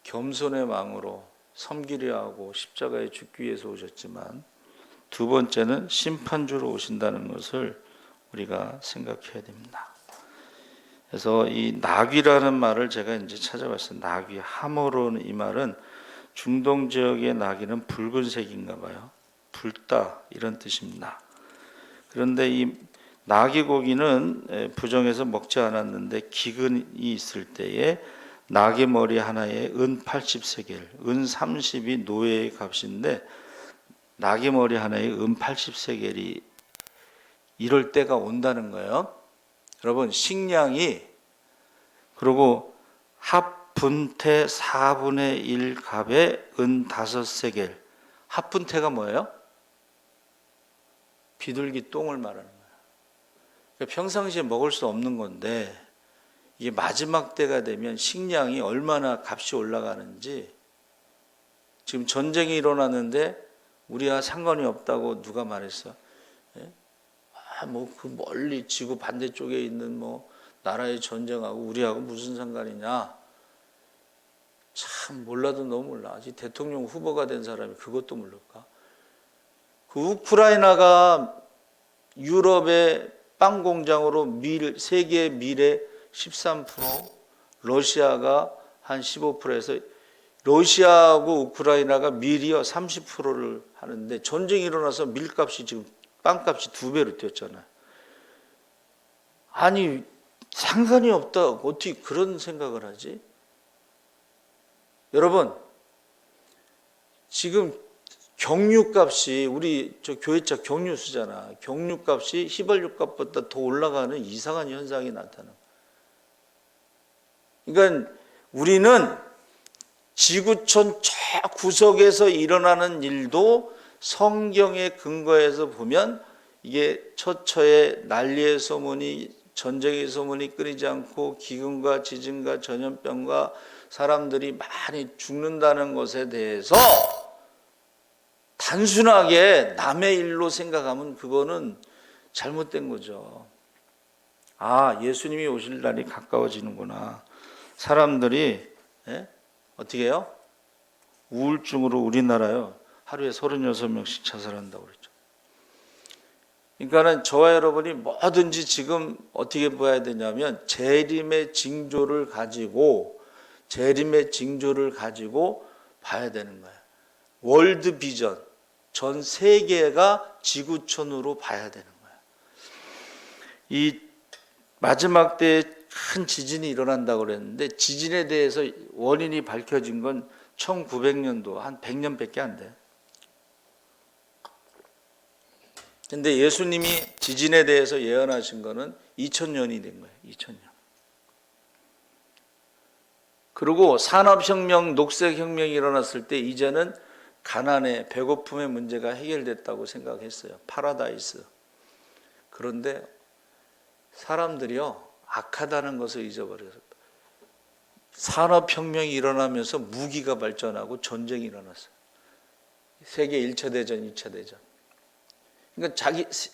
겸손의 망으로 섬기려 하고 십자가에 죽기 위해서 오셨지만 두 번째는 심판주로 오신다는 것을 우리가 생각해야 됩니다. 그래서 이 나귀라는 말을 제가 이제 찾아봤어요. 나귀, 하모로는 이 말은 중동 지역의 나귀는 붉은색인가 봐요. 붉다 이런 뜻입니다. 그런데 이 나귀 고기는 부정해서 먹지 않았는데 기근이 있을 때에 나귀 머리 하나에 은 80세겔, 은 30이 노예의 값인데 나귀 머리 하나에 은 80세겔이 이럴 때가 온다는 거예요. 여러분, 식량이 그리고 합분태 4분의 1 값에 은 5세겔. 합분태가 뭐예요? 비둘기 똥을 말하는 거예요. 그러니까 평상시에 먹을 수 없는 건데 이게 마지막 때가 되면 식량이 얼마나 값이 올라가는지. 지금 전쟁이 일어났는데 우리와 상관이 없다고 누가 말했어? 뭐 그 멀리 지구 반대쪽에 있는 뭐 나라의 전쟁하고 우리하고 무슨 상관이냐? 참 몰라도 너무 몰라. 아직 대통령 후보가 된 사람이 그것도 모를까? 그 우크라이나가 유럽의 빵 공장으로 세계 밀의 13%, 러시아가 한 15%에서 러시아하고 우크라이나가 밀이요 30%를 하는데 전쟁이 일어나서 밀값이 지금 빵값이 2배로 뛰었잖아요. 아니 상관이 없다. 어떻게 그런 생각을 하지? 여러분, 지금 경유값이 우리 저 교회차 경유 쓰잖아. 경유값이 휘발유값보다 더 올라가는 이상한 현상이 나타나. 그러니까 우리는 지구촌 저 구석에서 일어나는 일도 성경의 근거에서 보면 이게 처처에 난리의 소문이 전쟁의 소문이 끊이지 않고 기근과 지진과 전염병과 사람들이 많이 죽는다는 것에 대해서 단순하게 남의 일로 생각하면 그거는 잘못된 거죠. 아, 예수님이 오실 날이 가까워지는구나. 사람들이 어떻게 해요? 우울증으로 우리나라요 하루에 36명씩 자살한다고 그랬죠. 그러니까는 저와 여러분이 뭐든지 지금 어떻게 봐야 되냐면 재림의 징조를 가지고 봐야 되는 거예요. 월드 비전, 전 세계가 지구촌으로 봐야 되는 거예요. 이 마지막 때에 큰 지진이 일어난다고 그랬는데 지진에 대해서 원인이 밝혀진 건 1900년도 한 100년밖에 안 돼요. 근데 예수님이 지진에 대해서 예언하신 거는 2000년이 된 거예요. 2000년. 그리고 산업혁명, 녹색혁명이 일어났을 때 이제는 가난의, 배고픔의 문제가 해결됐다고 생각했어요. 파라다이스. 그런데 사람들이요 악하다는 것을 잊어버려요. 산업혁명이 일어나면서 무기가 발전하고 전쟁이 일어났어요. 세계 1차 대전, 2차 대전. 그러니까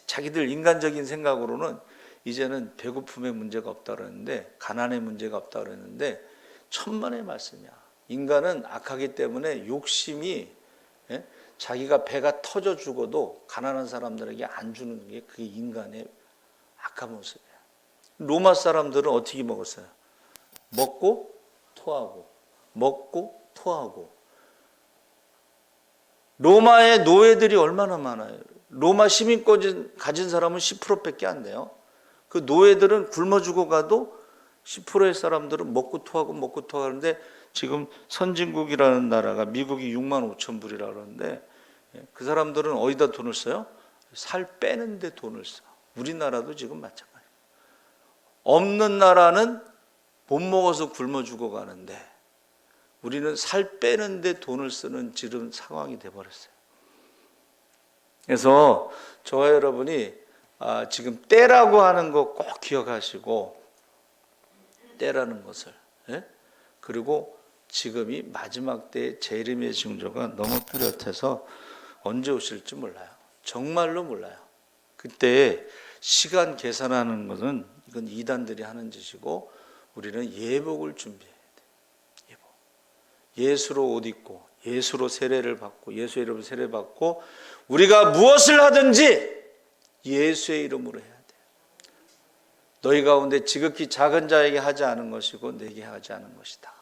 자기들 인간적인 생각으로는 이제는 배고픔의 문제가 없다 그랬는데 가난의 문제가 없다 그랬는데 천만의 말씀이야. 인간은 악하기 때문에 욕심이 자기가 배가 터져 죽어도 가난한 사람들에게 안 주는 게 그게 인간의 악한 모습이야. 로마 사람들은 어떻게 먹었어요? 먹고 토하고 먹고 토하고. 로마의 노예들이 얼마나 많아요. 로마 시민권 가진 사람은 10%밖에 안 돼요. 그 노예들은 굶어 죽어가도 10%의 사람들은 먹고 토하는데 지금 선진국이라는 나라가 미국이 6만 5천 불이라 그러는데 그 사람들은 어디다 돈을 써요? 살 빼는 데 돈을 써. 우리나라도 지금 마찬가지예요. 없는 나라는 못 먹어서 굶어 죽어가는데 우리는 살 빼는 데 돈을 쓰는 지금 상황이 돼버렸어요. 그래서 저와 여러분이 지금 때라고 하는 거 꼭 기억하시고 때라는 것을 그리고 지금이 마지막 때의 재림의 징조가 너무 뚜렷해서 언제 오실지 몰라요. 정말로 몰라요. 그때 시간 계산하는 것은 이건 이단들이 하는 짓이고 우리는 예복을 준비해야 돼. 예복. 예수로 옷 입고 예수로 세례를 받고 예수의 이름으로 세례 받고 우리가 무엇을 하든지 예수의 이름으로 해야 돼. 너희 가운데 지극히 작은 자에게 하지 않은 것이고 내게 하지 않은 것이다.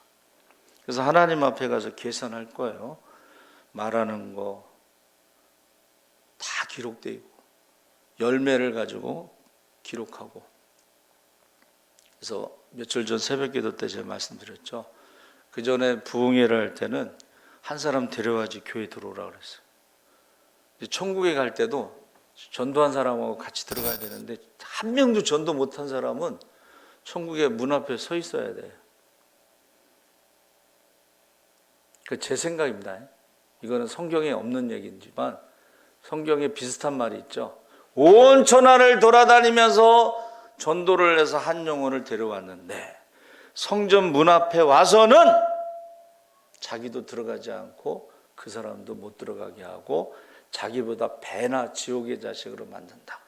그래서 하나님 앞에 가서 계산할 거예요. 말하는 거 다 기록되어 있고 열매를 가지고 기록하고. 그래서 며칠 전 새벽기도 때 제가 말씀드렸죠. 그 전에 부흥회를 할 때는 한 사람 데려와야지 교회 들어오라 그랬어요. 천국에 갈 때도 전도한 사람하고 같이 들어가야 되는데 한 명도 전도 못한 사람은 천국의 문 앞에 서 있어야 돼요. 그 제 생각입니다. 이거는 성경에 없는 얘기지만 성경에 비슷한 말이 있죠. 온 천하를 돌아다니면서 전도를 해서 한 영혼을 데려왔는데 성전 문 앞에 와서는 자기도 들어가지 않고 그 사람도 못 들어가게 하고 자기보다 배나 지옥의 자식으로 만든다.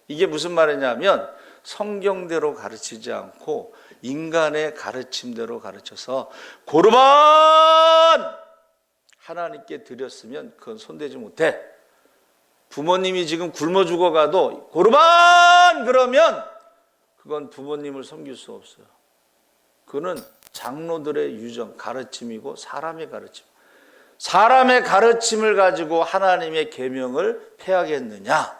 이게 무슨 말이냐면 성경대로 가르치지 않고 인간의 가르침대로 가르쳐서 고르반 하나님께 드렸으면 그건 손대지 못해. 부모님이 지금 굶어 죽어가도 고르반 그러면 그건 부모님을 섬길 수 없어요. 그거는 장로들의 유정, 가르침이고 사람의 가르침. 사람의 가르침을 가지고 하나님의 계명을 폐하겠느냐?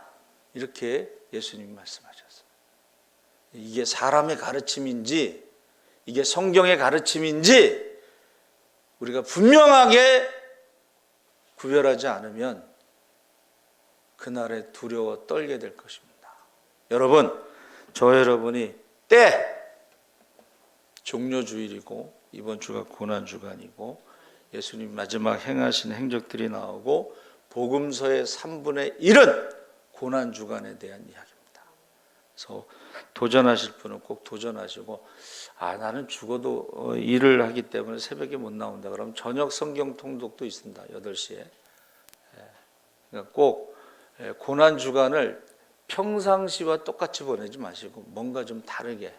이렇게 예수님이 말씀하셨어요. 이게 사람의 가르침인지 이게 성경의 가르침인지 우리가 분명하게 구별하지 않으면 그날에 두려워 떨게 될 것입니다. 여러분, 저 여러분이 때 종료주일이고 이번 주가 고난주간이고 예수님 마지막 행하신 행적들이 나오고 복음서의 3분의 1은 고난주간에 대한 이야기입니다. 그래서 도전하실 분은 꼭 도전하시고, 나는 죽어도 일을 하기 때문에 새벽에 못 나온다. 그럼 저녁 성경 통독도 있습니다. 8시에. 그러니까 꼭 고난 주간을 평상시와 똑같이 보내지 마시고 뭔가 좀 다르게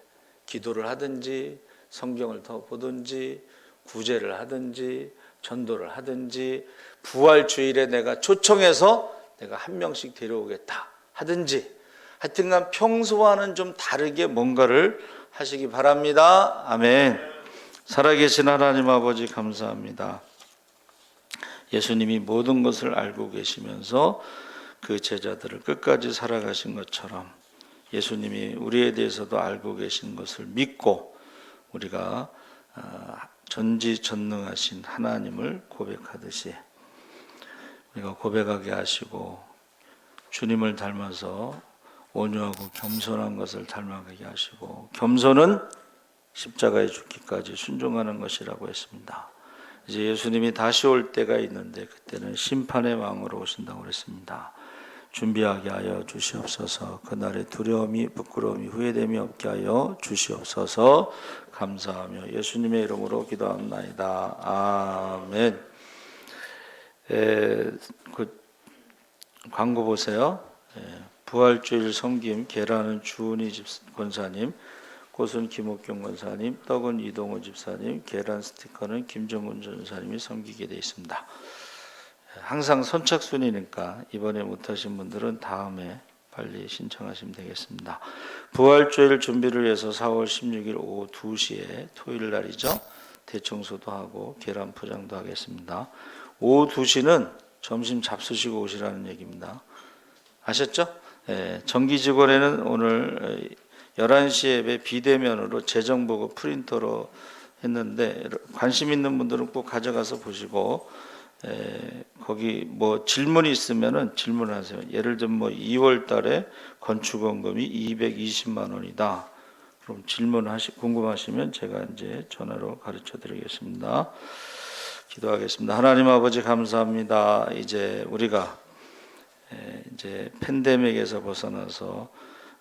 기도를 하든지 성경을 더 보든지 구제를 하든지 전도를 하든지 부활 주일에 내가 초청해서 내가 한 명씩 데려오겠다 하든지, 하여튼간 평소와는 좀 다르게 뭔가를 하시기 바랍니다. 아멘. 살아계신 하나님 아버지 감사합니다. 예수님이 모든 것을 알고 계시면서 그 제자들을 끝까지 살아가신 것처럼 예수님이 우리에 대해서도 알고 계신 것을 믿고 우리가 전지전능하신 하나님을 고백하듯이 우리가 고백하게 하시고, 주님을 닮아서 온유하고 겸손한 것을 닮아가게 하시고, 겸손은 십자가에 죽기까지 순종하는 것이라고 했습니다. 이제 예수님이 다시 올 때가 있는데 그때는 심판의 왕으로 오신다고 그랬습니다. 준비하게 하여 주시옵소서. 그날에 두려움이 부끄러움이 후회됨이 없게 하여 주시옵소서. 감사하며 예수님의 이름으로 기도합나이다. 아멘. 그 광고 보세요. 부활주일 섬김 계란은 주은희 권사님, 꽃은 김옥경 권사님, 떡은 이동호 집사님, 계란 스티커는 김정훈 전사님이 섬기게 되어 있습니다. 항상 선착순이니까 이번에 못하신 분들은 다음에 빨리 신청하시면 되겠습니다. 부활주일 준비를 위해서 4월 16일 오후 2시에 토요일 날이죠. 대청소도 하고 계란 포장도 하겠습니다. 오후 2시는 점심 잡수시고 오시라는 얘기입니다. 아셨죠? 정기 직원에는 오늘 11시 예배 비대면으로 재정보고 프린터로 했는데 관심 있는 분들은 꼭 가져가서 보시고, 거기 뭐 질문이 있으면은 질문하세요. 예를 들면 뭐 2월 달에 건축원금이 220만 원이다. 그럼 궁금하시면 제가 이제 전화로 가르쳐 드리겠습니다. 기도하겠습니다. 하나님 아버지 감사합니다. 이제 우리가 이제 팬데믹에서 벗어나서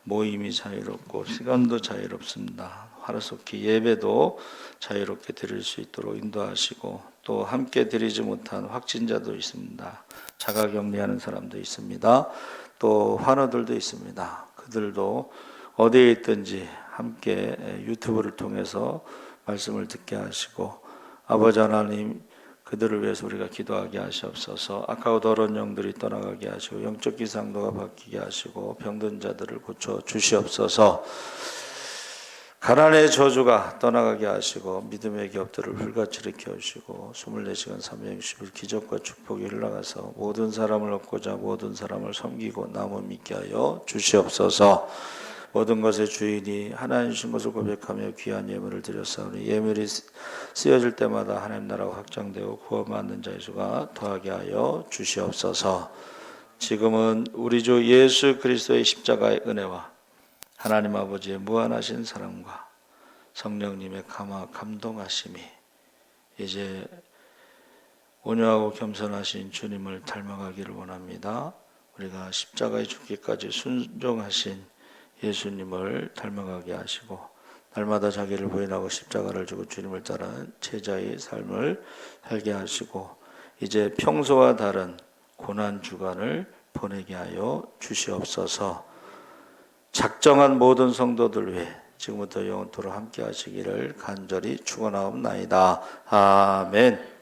모임이 자유롭고 시간도 자유롭습니다. 하루속히 예배도 자유롭게 드릴 수 있도록 인도하시고, 또 함께 드리지 못한 확진자도 있습니다. 자가격리하는 사람도 있습니다. 또 환우들도 있습니다. 그들도 어디에 있든지 함께 유튜브를 통해서 말씀을 듣게 하시고, 아버지 하나님 그들을 위해서 우리가 기도하게 하시옵소서. 악하고 더러운 영들이 떠나가게 하시고 영적 기상도가 바뀌게 하시고 병든 자들을 고쳐 주시옵소서. 가난의 저주가 떠나가게 하시고 믿음의 기업들을 불같이 일으켜 주시고 24시간 360일 기적과 축복이 흘러가서 모든 사람을 얻고자 모든 사람을 섬기고 남을 믿게 하여 주시옵소서. 모든 것의 주인이 하나님이신 것을 고백하며 귀한 예물을 드렸사오니 예물이 쓰여질 때마다 하나님 나라가 확장되고 구원받는 자의 수가 더하게 하여 주시옵소서. 지금은 우리 주 예수 그리스도의 십자가의 은혜와 하나님 아버지의 무한하신 사랑과 성령님의 감동하심이 이제 온유하고 겸손하신 주님을 닮아가기를 원합니다. 우리가 십자가에 죽기까지 순종하신 예수님을 닮아가게 하시고 날마다 자기를 부인하고 십자가를 지고 주님을 따르는 제자의 삶을 살게 하시고 이제 평소와 다른 고난 주간을 보내게 하여 주시옵소서. 작정한 모든 성도들 위해 지금부터 영원토록 함께 하시기를 간절히 축원하옵나이다. 아멘.